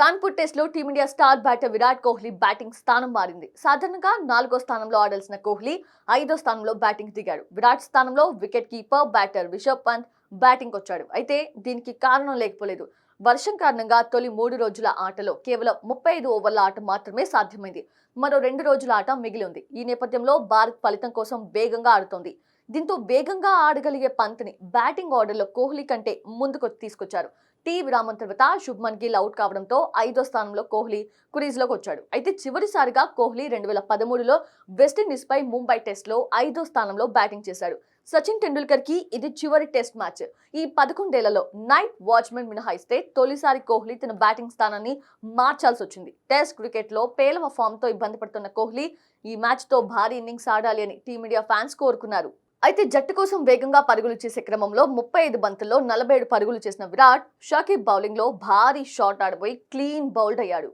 Kanpur test లో team India star batter Virat Kohli batting స్థానం మారింది. సాధారణంగా 4వ స్థానంలో ఆడాల్సిన కోహ్లీ 5వ స్థానంలో బ్యాటింగ్ దిగాడు. విరాట్ స్థానంలో wicket keeper batter Rishabh Pant batting వచ్చాడు. అయితే దీనికి కారణం లేకపోలేదు. వర్షం కారణంగా తొలి 3 రోజుల ఆటలో కేవలం 35 ఓవర్ల ఆట మాత్రమే సాధ్యమైంది. మరో 2 రోజుల ఆట మిగిలి ఉంది. ఈ నేపథ్యంలో భారత్ ఫలితం కోసం వేగంగా ఆడుతోంది. దీంతో వేగంగా ఆడగలిగే పంత్ని బ్యాటింగ్ ఆర్డర్లో కోహ్లీ కంటే ముందుకు తీసుకొచ్చారు. టీ విరామం తర్వాత శుభ్మన్ గిల్ అవుట్ కావడంతో 5వ స్థానంలో కోహ్లీ క్రీజ్లోకి వచ్చాడు. అయితే చివరిసారిగా కోహ్లీ 2013లో వెస్టిండీస్ పై ముంబై టెస్ట్ లో 5వ స్థానంలో బ్యాటింగ్ చేశాడు. సచిన్ టెండూల్కర్ కి ఇది చివరి టెస్ట్ మ్యాచ్. ఈ 11 ఏళ్లలో నైట్ వాచ్మెన్ మినహాయిస్తే తొలిసారి కోహ్లీ తన బ్యాటింగ్ స్థానాన్ని మార్చాల్సి వచ్చింది. టెస్ట్ క్రికెట్ లో పేలవ ఫామ్ తో ఇబ్బంది పడుతున్న కోహ్లీ ఈ మ్యాచ్ తో భారీ ఇన్నింగ్స్ ఆడాలి అని టీమిండియా ఫ్యాన్స్ కోరుకున్నారు. అయితే జట్టు కోసం వేగంగా పరుగులు చేసే క్రమంలో 35 బంతుల్లో 47 పరుగులు చేసిన విరాట్ షకీబ్ బౌలింగ్ లో భారీ షాట్ ఆడబోయి క్లీన్ బౌల్డ్ అయ్యాడు.